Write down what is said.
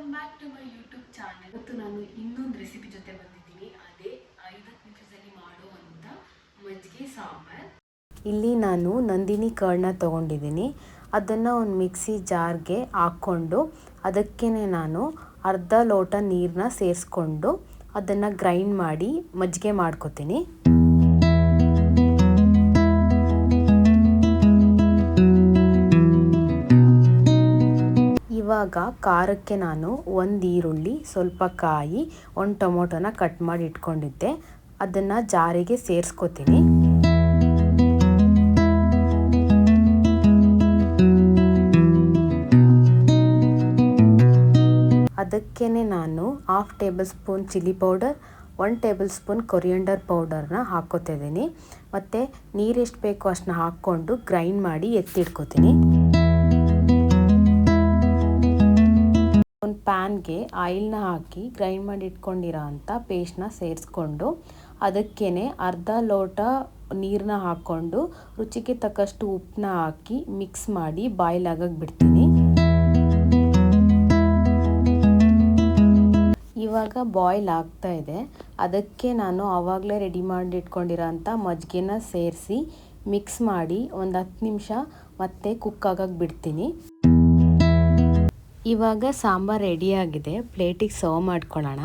Welcome back to my YouTube channel. ಇವತ್ತು ನಾನು ಇನ್ನೊಂದು ರೆಸಿಪಿ ಜೊತೆ ಬಂದಿದ್ದೀನಿ. ಅದೇ 5 ನಿಮಿಷದಲ್ಲಿ ಮಾಡುವಂಥ ಮಜ್ಜಿಗೆ ಸಾಂಬಾರ್. ಇಲ್ಲಿ ನಾನು ನಂದಿನಿ ಕರ್ಡ್ನ ತೊಗೊಂಡಿದ್ದೀನಿ. ಅದನ್ನು ಒಂದು ಮಿಕ್ಸಿ ಜಾರ್ಗೆ ಹಾಕ್ಕೊಂಡು ಅದಕ್ಕೆ ನಾನು ಅರ್ಧ ಲೋಟ ನೀರನ್ನ ಸೇರಿಸ್ಕೊಂಡು ಅದನ್ನು ಗ್ರೈಂಡ್ ಮಾಡಿ ಮಜ್ಜಿಗೆ ಮಾಡ್ಕೊತೀನಿ. ಇವಾಗ ಖಾರಕ್ಕೆ ನಾನು ಒಂದು ಈರುಳ್ಳಿ, ಸ್ವಲ್ಪ ಕಾಯಿ, ಒಂದು ಟೊಮೊಟೊನ ಕಟ್ ಮಾಡಿ ಇಟ್ಕೊಂಡಿದ್ದೆ. ಅದನ್ನು ಜಾರಿಗೆ ಸೇರಿಸ್ಕೊತೀನಿ. ಅದಕ್ಕೆ ನಾನು 1/2 tablespoon chilli powder, 1 tablespoon coriander ಪೌಡರ್ನ ಹಾಕ್ಕೋತಿದ್ದೀನಿ. ಮತ್ತು ನೀರು ಎಷ್ಟು ಬೇಕೋ ಅಷ್ಟನ್ನ ಹಾಕ್ಕೊಂಡು ಗ್ರೈಂಡ್ ಮಾಡಿ ಎತ್ತಿಟ್ಕೋತೀನಿ. ಒಂದು ಪ್ಯಾನ್ಗೆ ಆಯಿಲ್ನ ಹಾಕಿ ಗ್ರೈಂಡ್ ಮಾಡಿ ಇಟ್ಕೊಂಡಿರೋ ಅಂಥ ಪೇಸ್ಟ್ನ ಸೇರಿಸ್ಕೊಂಡು ಅದಕ್ಕೇ ಅರ್ಧ ಲೋಟ ನೀರನ್ನ ಹಾಕ್ಕೊಂಡು ರುಚಿಗೆ ತಕ್ಕಷ್ಟು ಉಪ್ಪನ್ನ ಹಾಕಿ ಮಿಕ್ಸ್ ಮಾಡಿ ಬಾಯ್ಲ್ ಆಗಕ್ಕೆ ಬಿಡ್ತೀನಿ. ಇವಾಗ ಬಾಯ್ಲ್ ಆಗ್ತಾ ಇದೆ. ಅದಕ್ಕೆ ನಾನು ಆವಾಗಲೇ ರೆಡಿ ಮಾಡಿ ಇಟ್ಕೊಂಡಿರೋ ಅಂಥ ಮಜ್ಜಿಗೆನ ಸೇರಿಸಿ ಮಿಕ್ಸ್ ಮಾಡಿ ಒಂದು 10 ನಿಮಿಷ ಮತ್ತೆ ಕುಕ್ ಆಗಕ್ಕೆ ಬಿಡ್ತೀನಿ. ಇವಾಗ ಸಾಂಬಾರು ರೆಡಿಯಾಗಿದೆ. ಪ್ಲೇಟಿಗೆ ಸರ್ವ್ ಮಾಡ್ಕೊಳ್ಳೋಣ.